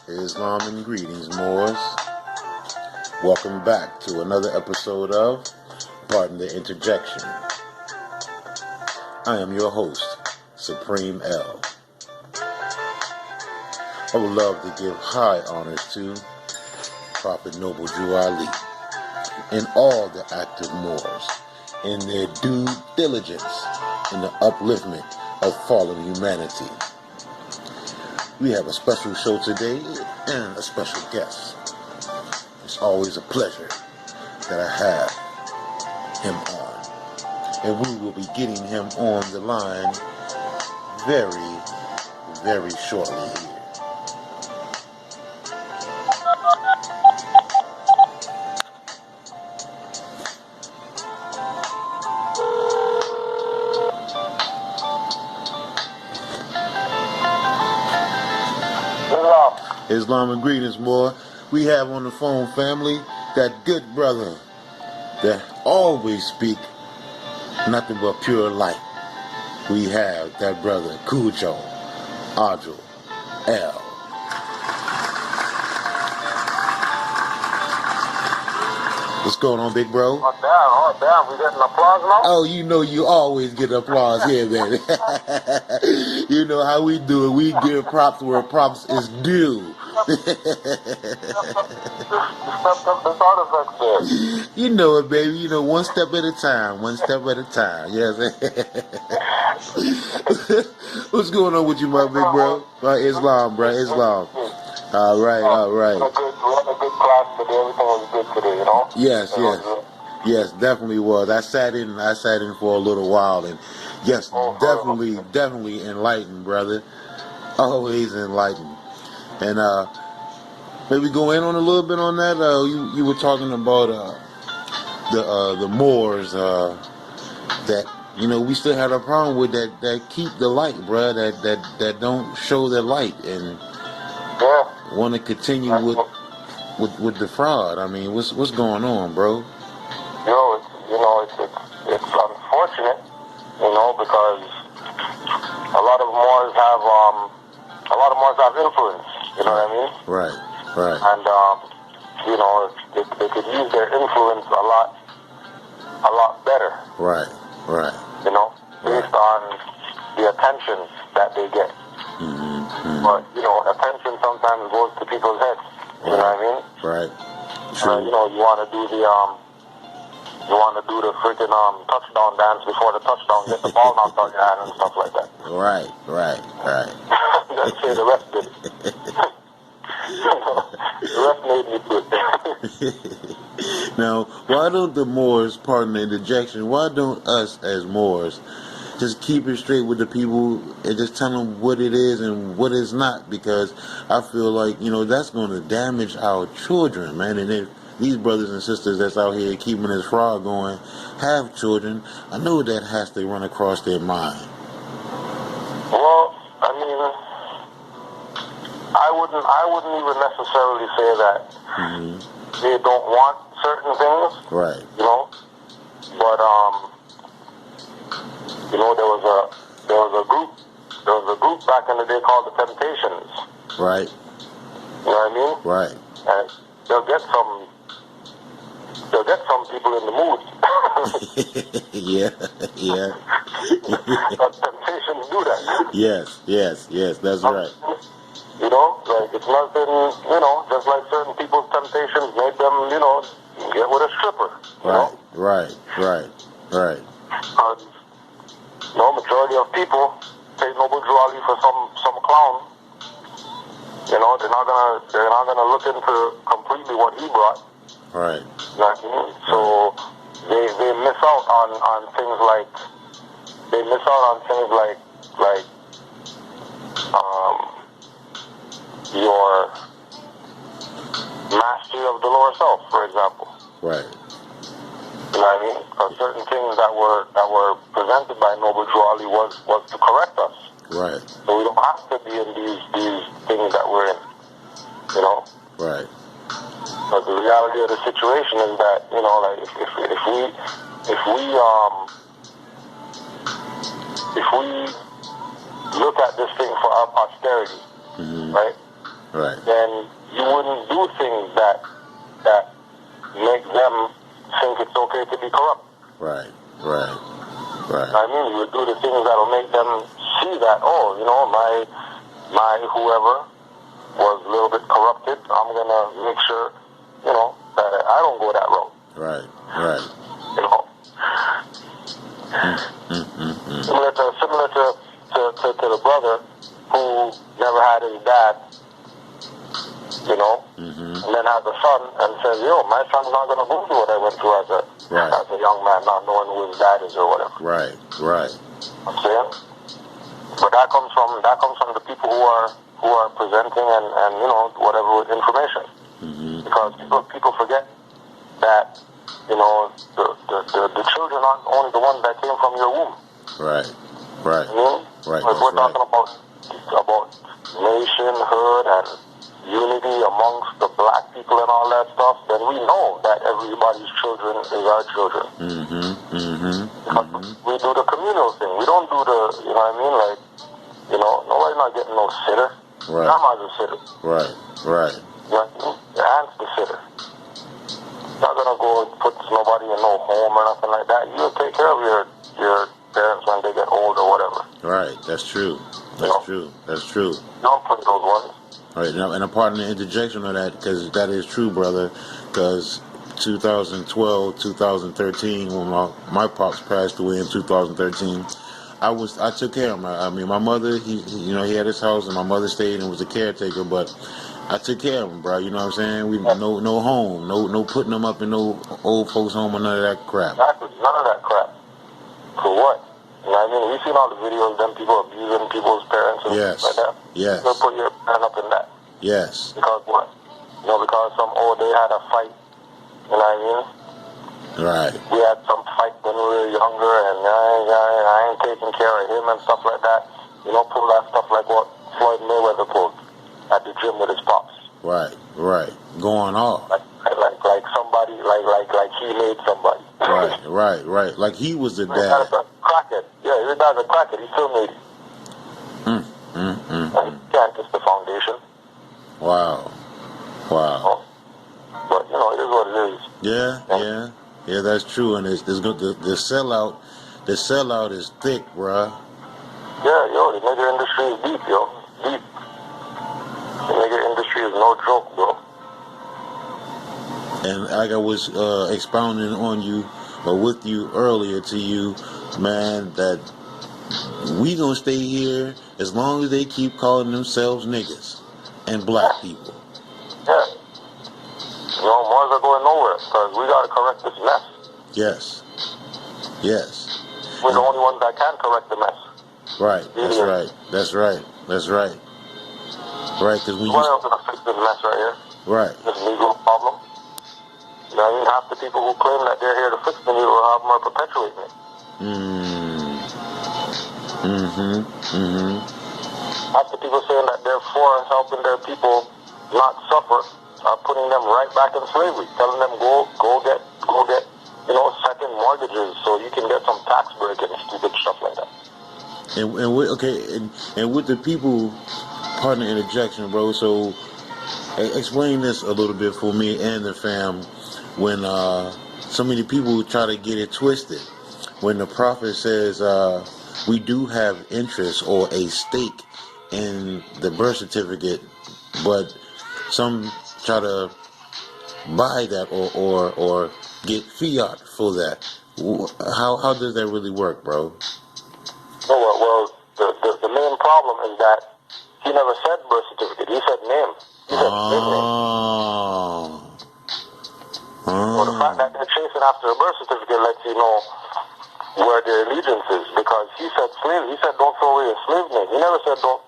Islam and greetings, Moors. Welcome back to another episode of Pardon The Interjection. I am your host, Supreme L. I would love to give high honors to Prophet Noble Drew Ali and all the active Moors in their due diligence in the upliftment of fallen humanity. We have a special show today and a special guest. It's always a pleasure that I have him on. And we will be getting him on the line very, very shortly here. Islam and greetings, more. We have on the phone, family, that good brother that always speak nothing but pure light. We have that brother Kudjo Adwo L. What's going on, big bro? Oh damn, we getting applause now? Oh, you know you always get applause here, baby. You know how we do it. We give props where props is due. You know it, baby. You know, one step at a time. One step at a time. Yes. What's going on with you, my big bro? Islam, bro. Islam. All right. We had a good class today. Everything was good today, you know? Yes, definitely was. I sat in for a little while, and yes, definitely enlightened, brother. Always enlightened. And maybe go in on a little bit on that. You were talking about the Moors that we still had a problem with that keep the light, bro. That don't show the light and want to continue with the fraud. I mean, what's going on, bro? It's unfortunate, because a lot of Moors have influence. You know what I mean? Right. And they could use their influence a lot better. Right. Based on the attention that they get. Mm-hmm. But attention sometimes goes to people's heads. You know what I mean? Right. True. You want to do the freaking touchdown dance before the touchdown, get the ball knocked out your hand and stuff like that. Right. That's where the rest did it. The rest made me do it. Now, why don't the Moors, pardon the interjection, why don't us as Moors just keep it straight with the people and just tell them what it is and what it's not? Because I feel like, that's going to damage our children, man. And if these brothers and sisters that's out here keeping this fraud going have children, I know that has to run across their mind. Well, I mean, I wouldn't even necessarily say that they don't want certain things. Right. But there was a group back in the day called the Temptations. Right. You know what I mean? Right. And they'll get some people in the mood. Yeah. But Temptations do that. Yes, that's right. It's nothing, just like certain people's temptations made them, get with a stripper. Right. Majority of people take Noble Drew Ali for some clown. They're not gonna look into completely what he brought. Right. You know what I mean? So they miss out on things like your mastery of the lower self, for example. Right. You know what I mean? Because certain things that were presented by Noble Drew Ali was to correct us. Right. So we don't have to be in these things that we're in. Right. But the reality of the situation is that, if we look at this thing for our posterity, right? then you wouldn't do things that make them think it's okay to be corrupt. Right. I mean, you would do the things that will make them see that, oh, you know, my whoever was a little bit corrupted. I'm gonna make sure, you know, that I don't go that route. Right. You know. Similar to the brother who never had his dad, you know, and then has a son and says, yo, my son's not going to go through what I went through as a young man, not knowing who his dad is or whatever. Right. I'm saying? But that comes from the people who are presenting and you know, whatever with information. Because people forget that, you know, the children aren't only the ones that came from your womb. Right. You know? If we're talking about nationhood and unity amongst the black people and all that stuff, then we know that everybody's children is our children. Because we do the communal thing. We don't do the, you know what I mean? Like, you know, nobody's not getting no sitter. Right. Grandma's a sitter. Right. You know what I mean? Your aunt's the sitter. Not gonna go and put nobody in no home or nothing like that. You'll take care of your parents when they get old or whatever. Right. That's true. That's true. Don't put those ones. Right, and a pardon the interjection of that, because that is true, brother. Because 2012, 2013, when my pops passed away in 2013, I took care of him. I mean, my mother, he had his house, and my mother stayed and was a caretaker. But I took care of him, bro. You know what I'm saying? We no home, no putting them up in no old folks' home or none of that crap. Exactly, none of that crap. For what? You know what I mean? We've seen all the videos of them people abusing people's parents and stuff like that. Yes. You put your hand up in that. Yes. Because what? You know, because they had a fight. You know what I mean? Right. We had some fight when we were younger, and I ain't taking care of him and stuff like that. You know, pull that stuff like what Floyd Mayweather pulled at the gym with his pops. Right. Going off. Like somebody, like he made somebody. Right. Like he was the dad. That's a crackhead. Yeah, your dad's a crackhead. He still made it. You can't kiss the foundation. Wow. But, you know, it is what it is. Yeah, that's true. And the sellout is thick, bruh. Yeah, the nigger industry is deep, yo. Deep. The nigger industry is no joke, bro. And like I was expounding on you, or with you earlier to you, man, that we gonna stay here as long as they keep calling themselves niggas and black people. Yeah. You know, Mars are going nowhere because we gotta correct this mess. Yes. We're the only ones that can correct the mess. Right. That's right. Right, because when what else gonna fix this mess right here? Right. This Negro problem. You know, even half the people who claim that they're here to fix the Negro problem are perpetuating it. Half the people saying that they're for helping their people not suffer are putting them right back in slavery, telling them go get you know, second mortgages so you can get some tax break and stupid stuff like that. And with the people, pardon the interjection, bro. So explain this a little bit for me and the fam. When so many people try to get it twisted, when the prophet says we do have interest or a stake in the birth certificate, but some try to buy that or get fiat for that. How does that really work, bro? Well, the main problem is that he never said birth certificate. He said name. He said slave name. Well, the fact that they're chasing after a birth certificate lets you know where their allegiance is, because he said slave. He said don't throw away your slave name. He never said don't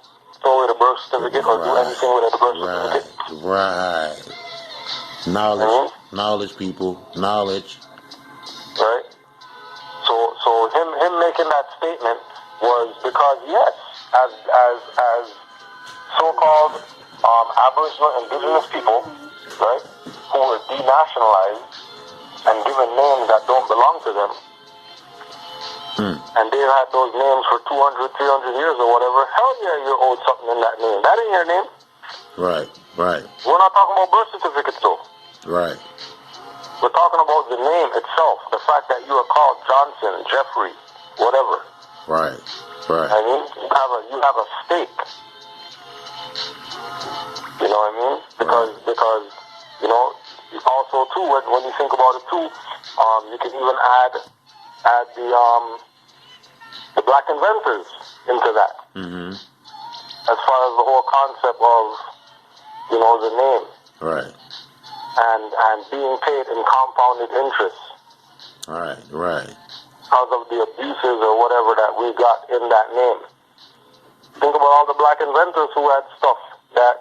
throw away the birth certificate or do anything with the birth certificate. Right. Knowledge, people. Knowledge. Right. So him making that statement was because yes, as so-called Aboriginal indigenous people, right, who were denationalized and given names that don't belong to them, and they've had those names for 200, 300 years or whatever, hell yeah, you're owed something in that name. That ain't your name. Right. We're not talking about birth certificates, though. Right. We're talking about the name itself, the fact that you are called Johnson, Jeffrey, whatever. Right. I mean, you have a stake. You know what I mean? Because you know, also too, when you think about it too, you can even add the black inventors into that. Mm-hmm. As far as the whole concept of, you know, the name. Right. And being paid in compounded interest. Right. Because of the abuses or whatever that we got in that name. Think about all the black inventors who had stuff that,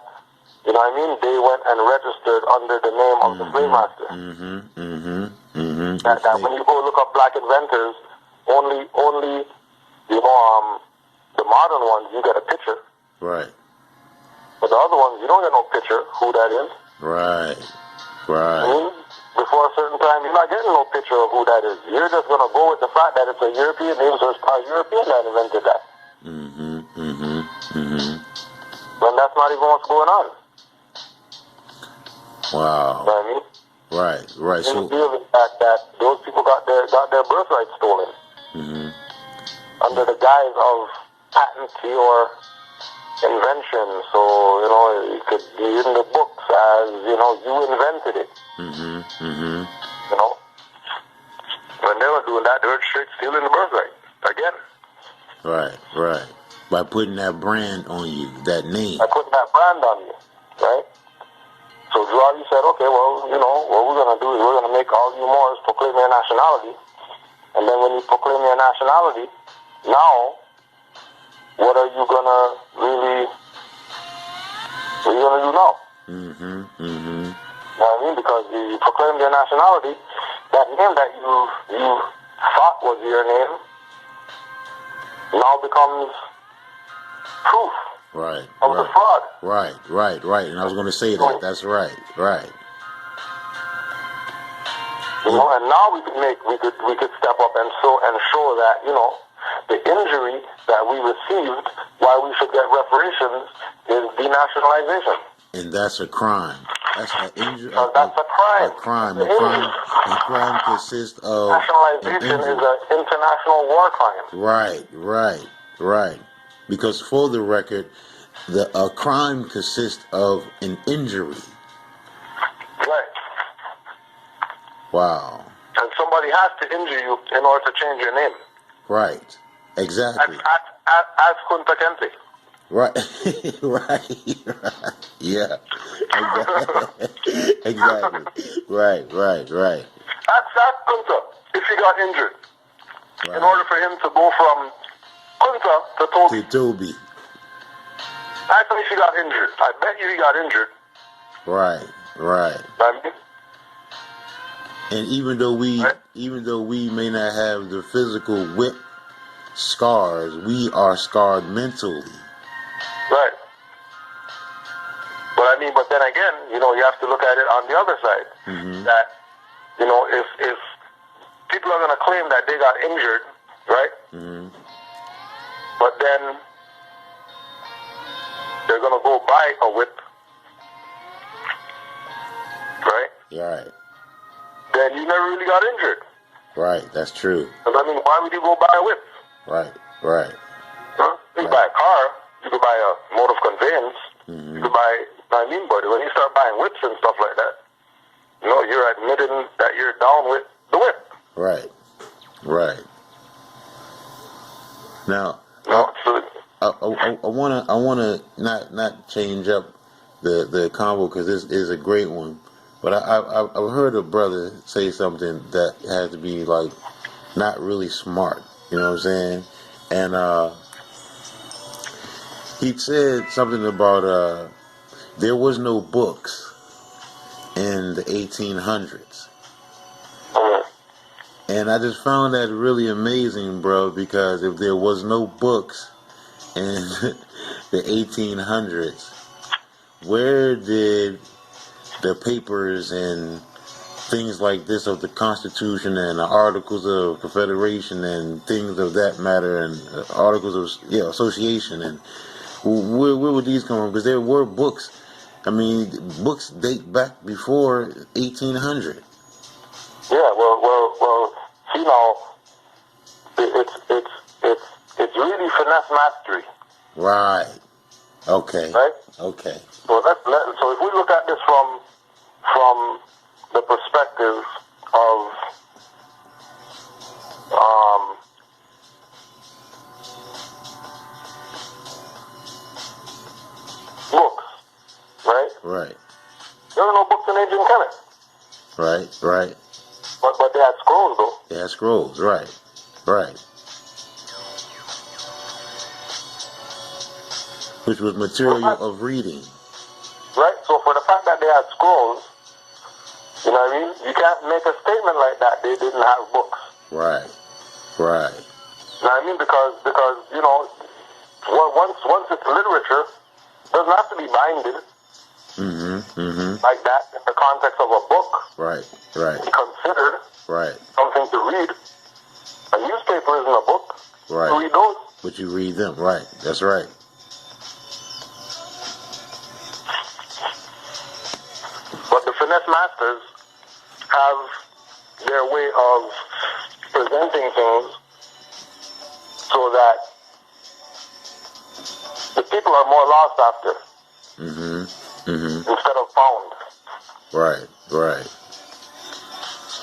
you know what I mean, they went and registered under the name of the slave master. That when you go look up black inventors, only you know, the modern ones, you get a picture. Right. But the other ones, you don't get no picture who that is. Right. I mean, before a certain time, you're not getting no picture of who that is. You're just going to go with the fact that it's a European name, so it's probably European that invented that. When that's not even what's going on. Wow. You know what I mean? Right. So deal with that those people got their birthright stolen. Under the guise of patentee or invention. So, you know, it could be in the books as, you know, you invented it. You know? When they were doing that, they were straight stealing the birthright. Again. Right. By putting that brand on you, that name. By putting that brand on you, right? So Joali said, okay, well, you know, what we're going to do is we're going to make all you Moors proclaim your nationality. And then when you proclaim your nationality, now, what are you going to really, what are you going to do now? You know what I mean? Because you proclaimed your nationality, that name that you thought was your name now becomes proof of the fraud. Right. And I was going to say that. That's right. You know, and now we could step up and show that, you know, the injury that we received while we should get reparations is denationalization. And that's a crime. That's an injury. That's a crime. A crime consists of nationalization is an international war crime. Right. Because for the record, a crime consists of an injury. Right. Wow. And somebody has to injure you in order to change your name. Right. Exactly. As Kunta Kinte. Right. Yeah. Exactly. Right. Ask Kunta if he got injured. Right. In order for him to go from Kunta to Toby. Ask him if he got injured. I bet you he got injured. Right. I mean, and even though we may not have the physical whip scars, we are scarred mentally. Right. But then again, you know, you have to look at it on the other side. That, you know, if people are going to claim that they got injured, right? But then they're going to go buy a whip, right? Right. Then you never really got injured. Right, that's true. Because, I mean, why would you go buy a whip? Right. Huh? You could buy a car, you could buy a mode of conveyance, you could buy, but when you start buying whips and stuff like that, you know, you're admitting that you're down with the whip. Right. Now, No, I wanna not change up the combo because this is a great one, but I've heard a brother say something that had to be like not really smart. You know what I'm saying? And he said something about there was no books in the 1800s. And I just found that really amazing, bro, because if there was no books in the 1800s, where did the papers and things like this of the Constitution and the Articles of Confederation and things of that matter and Articles of Association, and where would these come from? Because there were books I mean, books date back before 1800. Yeah, well. See now, it's really finesse mastery. Right. Okay. Right. Okay. So so if we look at this from the perspective of books, right? Right. There were no books in ancient Kemet. Right. But they had scrolls though. They had scrolls. Right. Which was material of reading. Right? So for the fact that they had scrolls, you know what I mean? You can't make a statement like that. They didn't have books. Right. You know what I mean? Because you know, once it's literature, it doesn't have to be binded. Like that in the context of a book. Right. Be considered. Right. Something to read. A newspaper isn't a book. Right. You read those. But you read them. Right. That's right. But the finesse masters have their way of presenting things so that the people are more lost after. Instead of found. Right.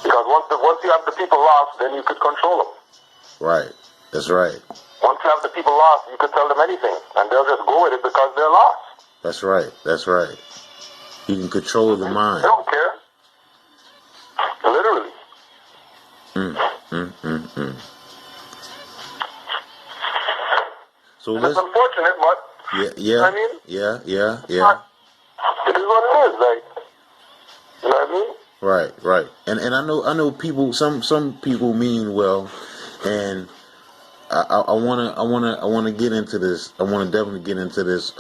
Because once you have the people lost, then you could control them. Right. That's right. Once you have the people lost, you could tell them anything, and they'll just go with it because they're lost. That's right. You can control the mind. They don't care. Literally. So it's unfortunate, but yeah. I mean, yeah. It is what it is, like, you know what I mean? Right. And I know people. Some people mean well, and I wanna get into this. I wanna definitely get into this.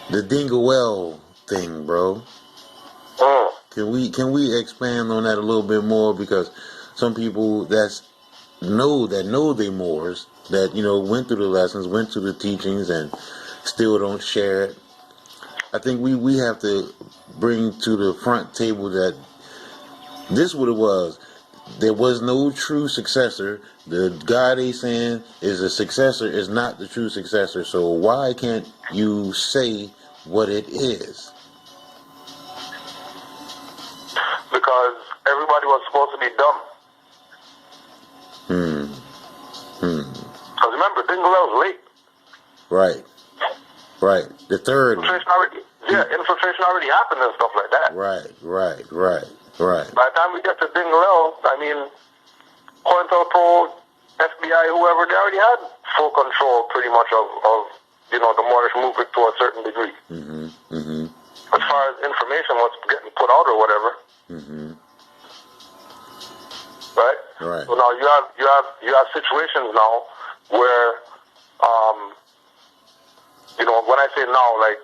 The Dingawell thing, bro. Can we expand on that a little bit more, because some people that know they Moors, that went through the lessons, went through the teachings, and still don't share it. I think we have to bring to the front table that this what it was. There was no true successor. The guy they saying is a successor is not the true successor. So why can't you say what it is? Because everybody was supposed to be dumb. Because remember, Dingawell was late. Right. The third one. Infiltration already happened and stuff like that. Right. By the time we get to Dingawell, I mean, COINTELPRO, FBI, whoever, they already had full control pretty much of the Moorish movement to a certain degree. As far as information, what's getting put out or whatever. Right. So now you have situations now where, when I say now, like,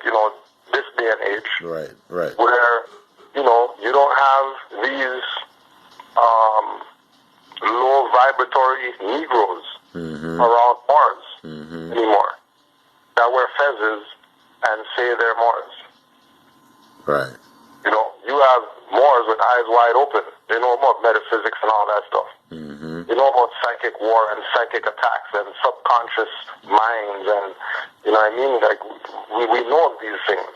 this day and age, right, where, you don't have these low vibratory Negroes around Moors anymore that wear fezzes and say they're Moors. Right. You have Moors with eyes wide open. They know about metaphysics and all that stuff. They know about psychic war and psychic attacks and subconscious minds, and you know what I mean? Like, we know of these things.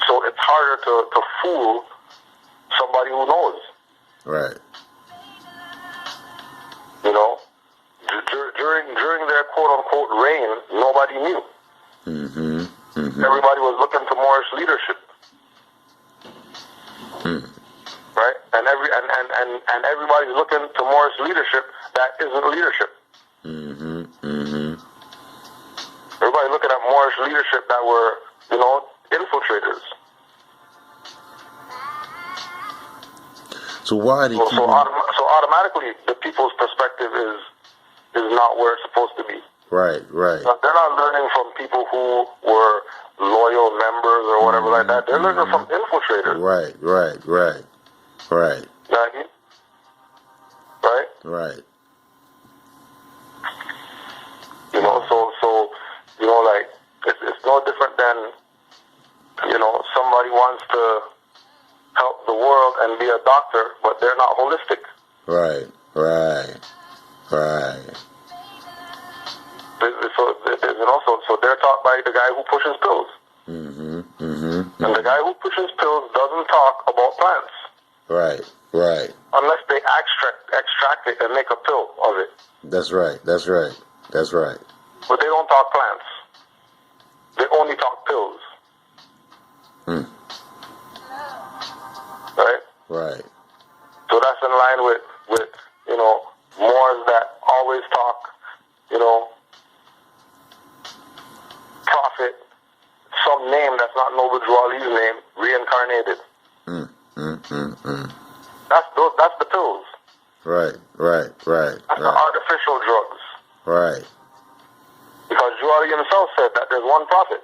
So it's harder to fool somebody who knows. Right. During their quote unquote reign, nobody knew. Everybody was looking to Moorish leadership. Right? And everybody's looking to Moorish leadership that isn't leadership. Everybody looking at Moorish leadership that were, infiltrators. So why did so automatically the people's perspective is not where it's supposed to be. Right. They're not learning from people who were loyal members or whatever like that. They're learning from infiltrators. Right. You know what I mean? Right. So like it's no different than, somebody wants to help the world and be a doctor, but they're not holistic. Right. So they're taught by the guy who pushes pills. And the guy who pushes pills doesn't talk about plants. Right. Unless they extract it and make a pill of it. That's right. But they don't talk plants. They only talk pills. Right. So that's in line with Moors that always talk, prophet, some name that's not Noble Drew Ali's name, reincarnated. That's the pills. Right. That's the artificial drugs. Right. Because Drew Ali himself said that there's one prophet.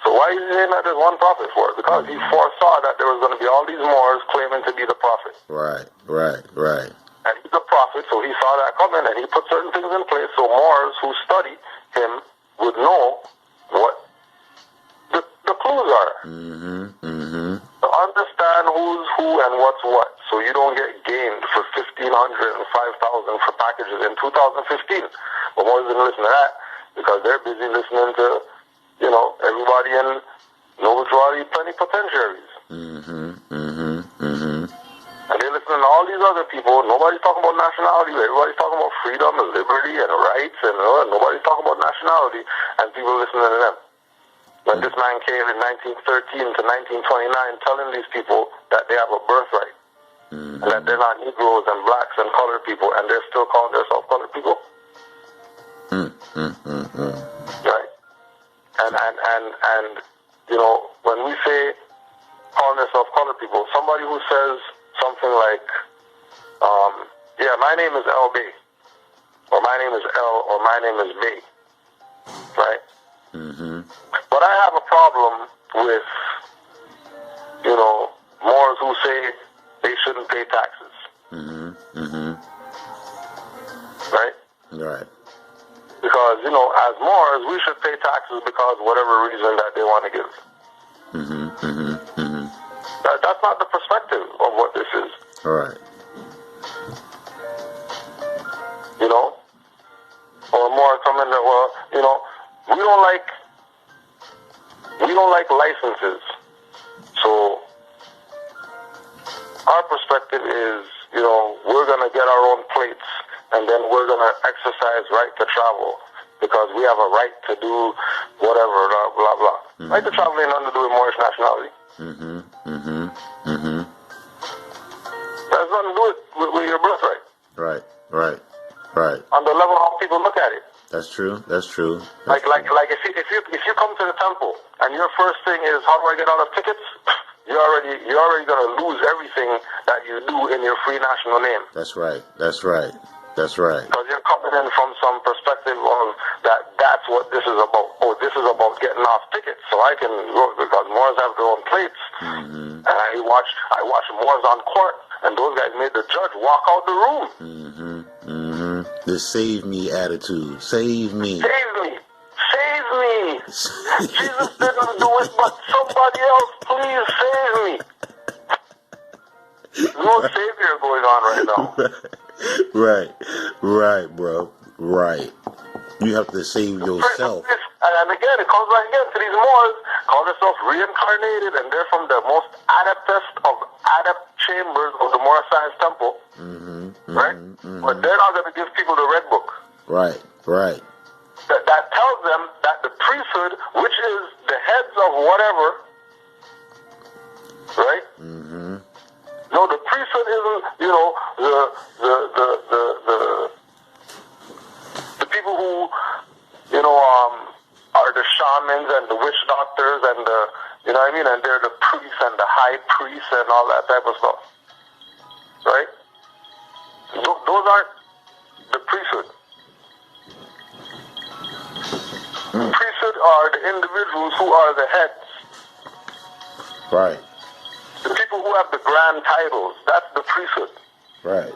So why is he saying that there's one prophet for it? Because he foresaw that there was going to be all these Moors claiming to be the prophet. Right. And he's a prophet, so he saw that coming, and he put certain things in place so Moors who study him would know what the clues are. To understand who's who and what's what, so you don't get gamed for 1,500 and 5,000 for packages in 2015. But Moors didn't listen to that because they're busy listening to, everybody in Noble Drew Ali plenipotentiaries. And they're listening to all these other people. Nobody's talking about nationality. Everybody's talking about freedom and liberty and rights, and nobody's talking about nationality. And people listening to them. When this man came in 1913 to 1929 telling these people that they have a birthright, and that they're not Negroes and blacks and colored people, and they're still calling themselves colored people. Right? And when we say calling themselves colored people, somebody who says something like, my name is L B, or my name is L, or my name is B, right? But I have a problem with, Moors who say they shouldn't pay taxes. Right? Because, as Moors, we should pay taxes because whatever reason that they want to give. That's not the perspective of what this is. All right. Or more coming that, we don't like licenses. So our perspective is, we're going to get our own plates, and then we're going to exercise right to travel because we have a right to do whatever, blah, blah, blah. Right to travel ain't nothing to do with Moorish nationality. That's nothing to do with your birthright. Right. On the level how people look at it. That's true. Like if you come to the temple and your first thing is how do I get out of tickets, you're already gonna lose everything that you do in your free national name. That's right. Because you're coming in from some perspective of that's what this is about. Oh, this is about getting off tickets, so I can go because Moors have their own plates. And I watched Moors on court, and those guys made the judge walk out the room. The save me attitude. Save me. Jesus didn't do it, but somebody else, please save me. There's no savior going on right now. Right, bro. Right. You have to save yourself. And again, it comes back again to these Moors, call themselves reincarnated, and they're from the most adeptest of adept chambers of the Moor Science Temple. Right? But they're not going to give people the Red Book. Right. That tells them that the priesthood, which is the heads of whatever, right? No, the priesthood isn't, the people who, are the shamans and the witch doctors and the, and they're the priests and the high priests and all that type of stuff, right? Those aren't the priesthood. The priesthood are the individuals who are the heads. Right. The people who have the grand titles, that's the priesthood. Right.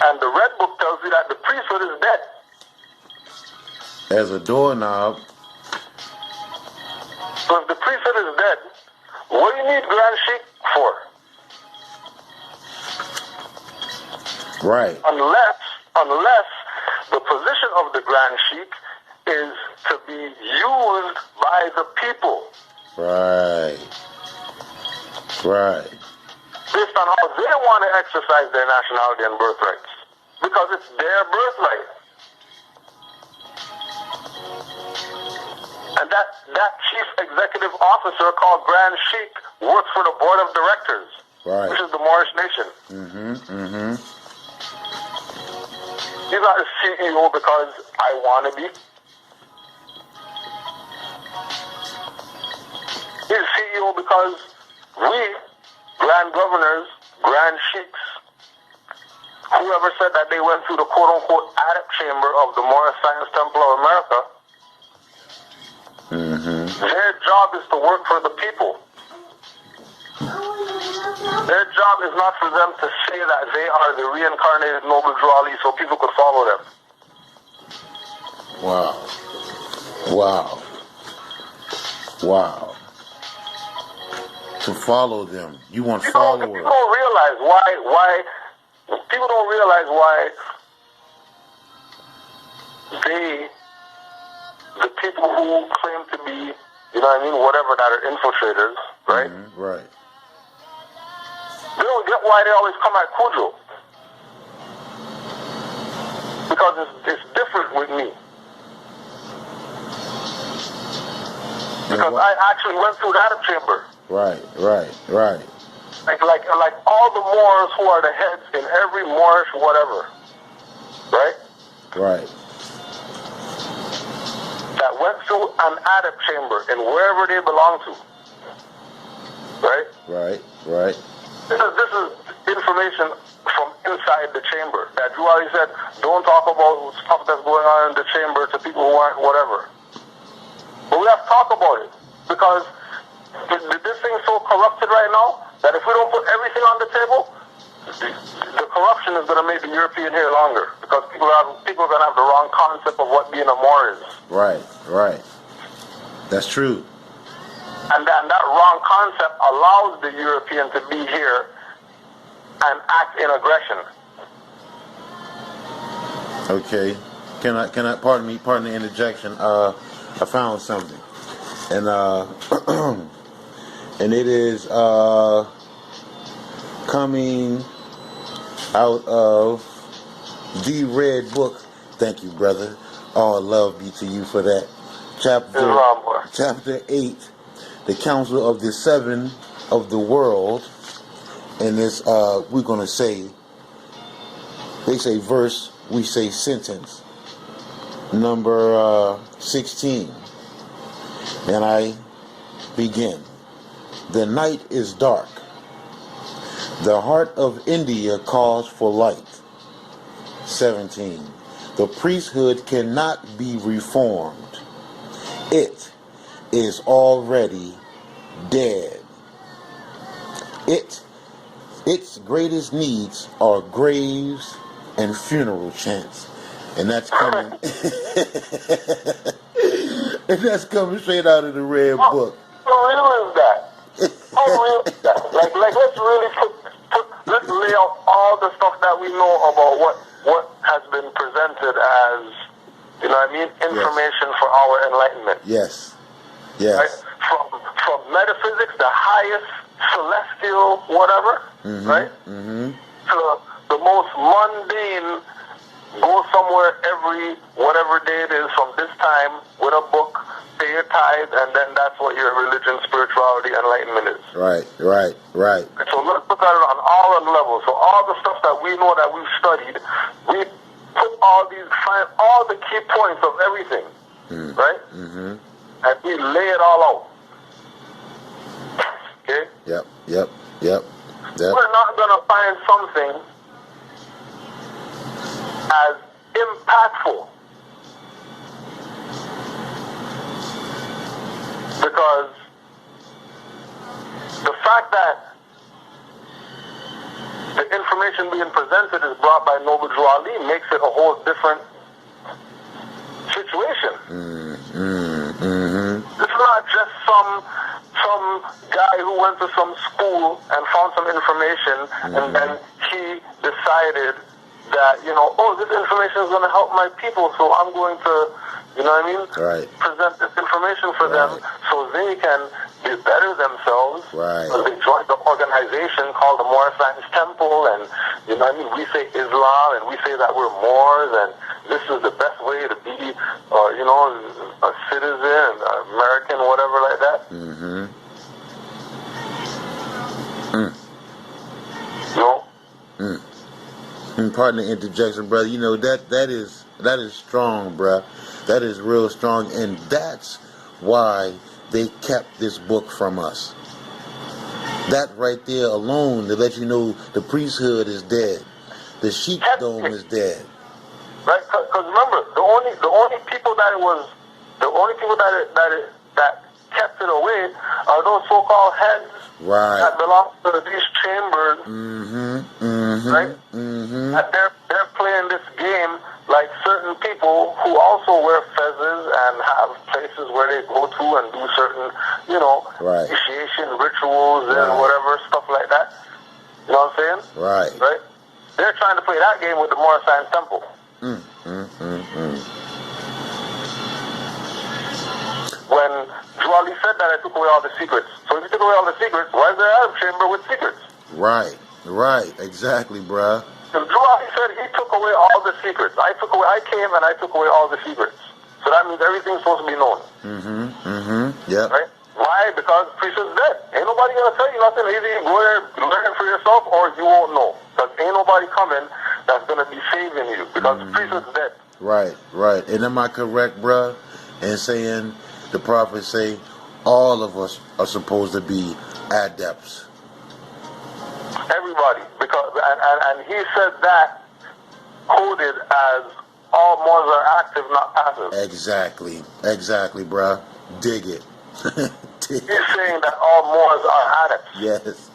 And the Red Book tells you that the priesthood is dead. As a doorknob. So if the priesthood is dead, what do you need Grand Sheik for? Right. Unless the position of the Grand Sheik is to be used by the people. Right. Right. Based on how they want to exercise their nationality and birthrights. Because it's their birthright. And that chief executive officer called Grand Sheik works for the board of directors. Right. Which is the Moorish nation. He's not a CEO because I want to be. He's CEO because we, grand governors, grand sheiks, whoever said that they went through the quote-unquote adept chamber of the Moorish Science Temple of America, their job is to work for the people. Their job is not for them to say that they are the reincarnated Noble Drew Ali so people could follow them. Wow. Wow. Wow. To follow them. You want followers. People don't realize why people don't realize why the people who claim to be, you know what I mean, whatever, that are infiltrators, right? Right. They don't get why they always come at Kudjo. Because it's different with me. Because I actually went through that chamber. Right. Like all the Moors who are the heads in every Moorish whatever. Right? Right. That went through an adept chamber in wherever they belong to. Right? Right. This is information from inside the chamber. That Drew Ali said, don't talk about stuff that's going on in the chamber to people who aren't whatever. But we have to talk about it. Because this thing's so corrupted right now that if we don't put everything on the table, the corruption is going to make the European here longer. Because people are going to have the wrong concept of what being a Moor is. Right. That's true. And that wrong concept allows the European to be here and act in aggression. Okay. Can I pardon the interjection? I found something. And and it is coming out of the Red Book. Thank you, brother. All love be to you for that. Chapter 8, the Council of the Seven of the World. And this, we're going to say, they say verse, we say sentence. Number 16. And I begin. The night is dark. The heart of India calls for light. 17. The priesthood cannot be reformed. It is already dead. Its greatest needs are graves and funeral chants. And that's coming. And that's coming straight out of the Red Book. How real is that? How real is that? Like let's really let's lay out all the stuff that we know about what has been presented as, you know what I mean, information for our enlightenment. Yes. Right? From metaphysics, the highest celestial whatever, right? To the most mundane, go somewhere every whatever day it is from this time with a book, pay your tithe, and then that's what your religion, spirituality, enlightenment is. Right. So let's look at it on all the levels. So all the stuff that we know that we've studied, we find all the key points of everything, right? And we lay it all out. Okay? Yep. We're not going to find something as impactful because the fact that the information being presented is brought by Noble Drew Ali makes it a whole different situation. some guy who went to some school and found some information, and then he decided that, this information is going to help my people, so I'm going to, present this information for them so they can better themselves. Right. So they joined the organization called the Moorish Science Temple, and we say Islam, and we say that we're Moors, and this is the best way to be, a citizen, American, whatever like that. Pardon the interjection, brother. That is strong, bruh. That is real strong, and that's why they kept this book from us. That right there alone to let you know the priesthood is dead, the sheepdom is dead. Right, because remember, the only people that kept it away are those so-called heads that belong to these chambers. Right? That they're playing this game like certain people who also wear fezzes and have places where they go to and do certain, initiation rituals and whatever, stuff like that. You know what I'm saying? Right? They're trying to play that game with the Moorish Science Temple. When Juali said that, I took away all the secrets. So if you took away all the secrets, why is there an Arab chamber with secrets? Right, exactly, bruh. So Juali said he took away all the secrets. I came and I took away all the secrets. So that means everything's supposed to be known. Yep. Right? Why? Because the priesthood's dead. Ain't nobody gonna tell you nothing. Either you go there, learn it for yourself, or you won't know. Because ain't nobody coming that's gonna be saving you. Because the priesthood's dead. Right. And am I correct, bruh, in saying the prophets say all of us are supposed to be adepts? Everybody, because and he said that quoted as all Moors are active, not passive. Exactly, bruh. Dig it. He's saying that all Moors are adepts. Yes.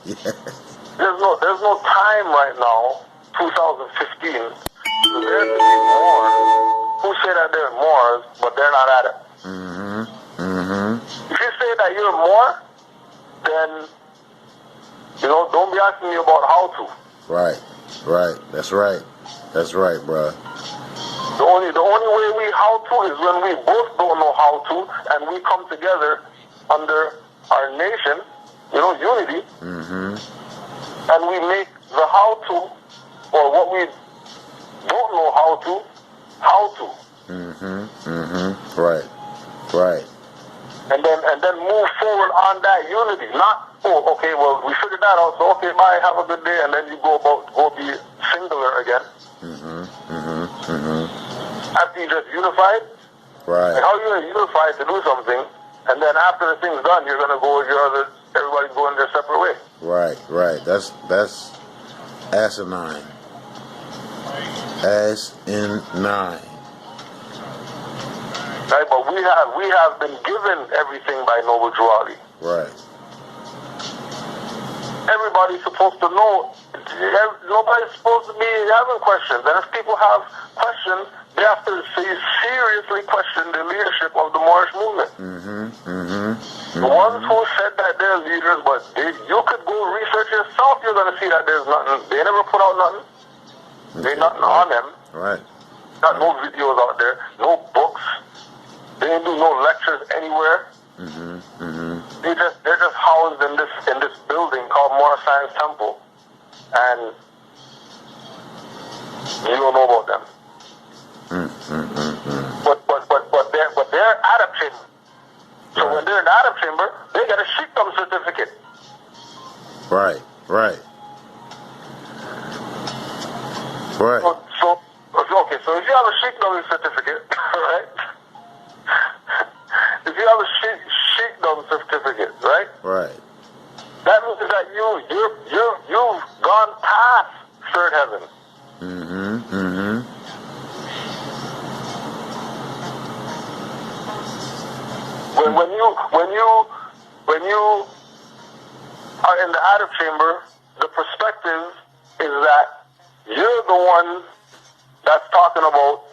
There's no time right now, 2015, for there to be Moors who say that they're Moors, but they're not adepts. If you say that you're Moor, then don't be asking me about how to. Right. That's right, bruh. The only way we how to is when we both don't know how to, and we come together under our nation, unity, and we make the how to, or what we don't know how to. Right. And then move forward on that unity. Not, we figured that out, so okay, bye, have a good day, and then you go be singular again. After you just unified. Right. Like how are you going to unify to do something, and then after the thing's done, you're going to go with everybody's going their separate way. Right. That's asinine. Right, but we have been given everything by Noble Juali. Right. Everybody's supposed to know. Nobody's supposed to be having questions. And if people have questions, they have to seriously question the leadership of the Moorish movement. The ones who said that they're leaders, but you could go research yourself, you're going to see that there's nothing. They never put out nothing. There's nothing on them. Right. Got no videos out there, no books. They didn't do no lectures anywhere. They're just housed in this building called Moorish Science Temple, and you don't know about them. But they're Arab chamber. So when they're in the Arab chamber, they get a sheikhdom certificate. Right. So if you have a sheikhdom certificate, right? If you have a sheikhdom certificate, right? Right. That means that you've gone past third heaven. When you are in the Arab chamber, the perspective is that you're the one that's talking about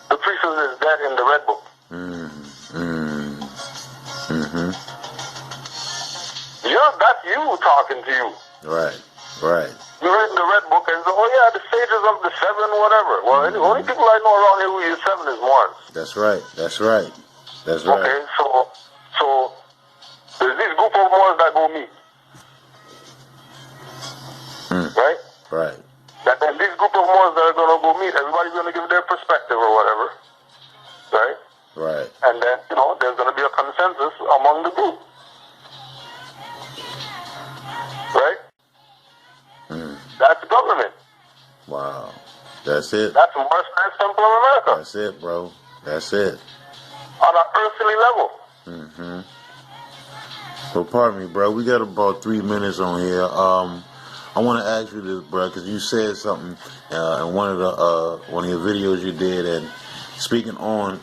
the priesthood is dead in the Red Book. you talking to you. Right. Right. You read the red book and say, oh yeah, the sages of the seven, whatever. Well, the only people I know around here who use seven is Mormons. That's right. That's right. That's right. Okay, so there's this group of Mormons that go meet. Right? Right. That then this group of Mormons that are going to go meet, everybody's going to give their perspective or whatever. Right? Right. And then, there's going to be a consensus among the group. Right? That's government. Wow. That's it. That's the Morris Knights Temple of America. That's it, bro. That's it. On an earthly level. Well, pardon me, bro. We got about 3 minutes on here. I want to ask you this, bro, because you said something in one of your videos you did, and speaking on,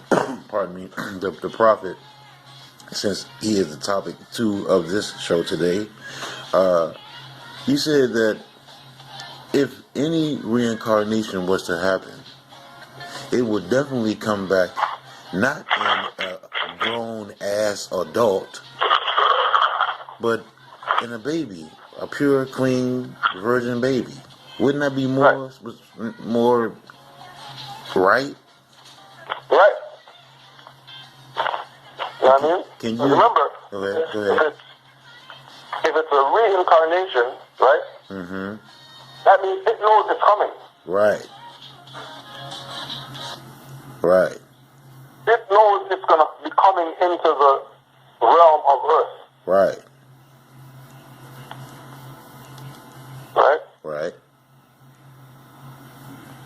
pardon me, the prophet, since he is the topic 2 of this show today. You said that if any reincarnation was to happen, it would definitely come back not in a grown-ass adult, but in a baby, a pure, clean, virgin baby. Wouldn't that be more right? Right. You know what I mean? Can you remember? Go ahead. If it's a reincarnation, right? That means it knows it's coming. Right. Right. It knows it's going to be coming into the realm of earth. Right. Right? Right.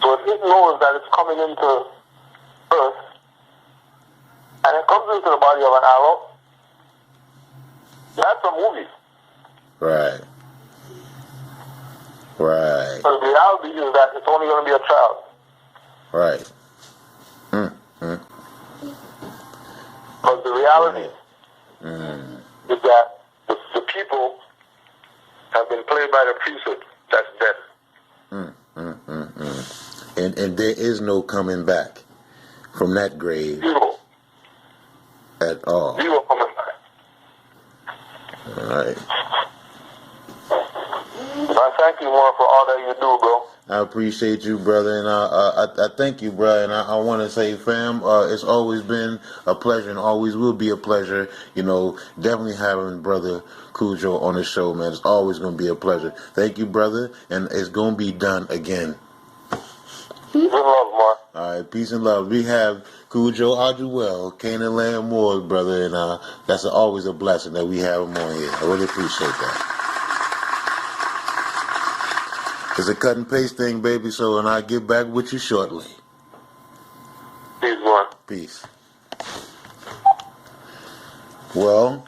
So if it knows that it's coming into earth, and it comes into the body of an arrow, that's a movie. Right. Right. But the reality is that it's only going to be a child. Right. Because the reality is that the people have been played by the priesthood. That's death. And there is no coming back from that grave. Zero. At all. Zero coming back. All right. I thank you more for all that you do, bro. I appreciate you, brother, and I thank you, bro. And I want to say, fam, it's always been a pleasure and always will be a pleasure. Definitely having Brother Kudjo on the show, man. It's always going to be a pleasure. Thank you, brother, and it's going to be done again. Good love, Mark. All right, peace and love. We have Kudjo Adwo, Canaan Land Moors, brother, and that's always a blessing that we have him on here. I really appreciate that. It's a cut and paste thing, baby, and I'll get back with you shortly. Peace, Mark. Peace. Well,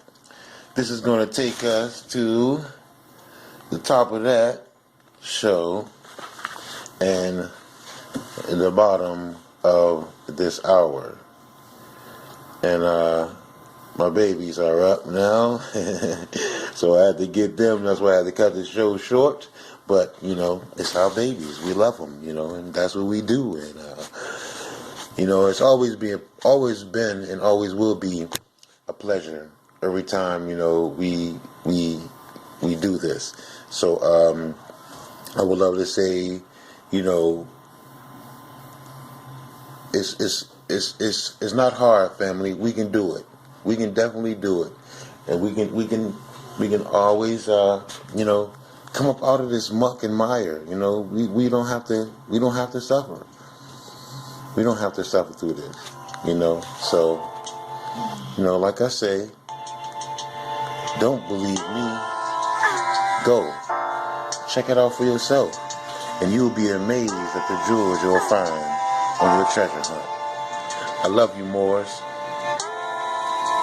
this is going to take us to the top of that show and the bottom of this hour. And my babies are up now, so I had to get them. That's why I had to cut the show short. But, it's our babies. We love them, and that's what we do. And, it's always been and always will be a pleasure every time, we do this. So, I would love to say, it's not hard, family. We can do it. We can definitely do it. And we can always, come up out of this muck and mire. We don't have to suffer. We don't have to suffer through this. So, like I say, don't believe me. Go. Check it out for yourself. And you'll be amazed at the jewels you'll find on your treasure hunt. I love you, Moors.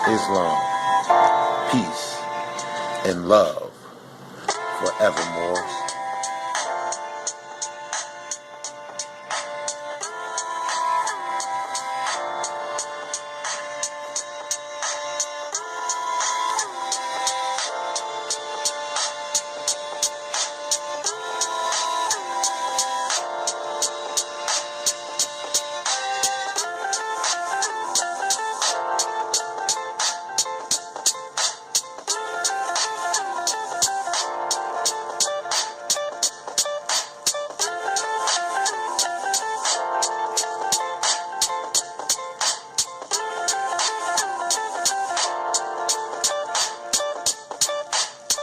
Islam. Peace and love forevermore.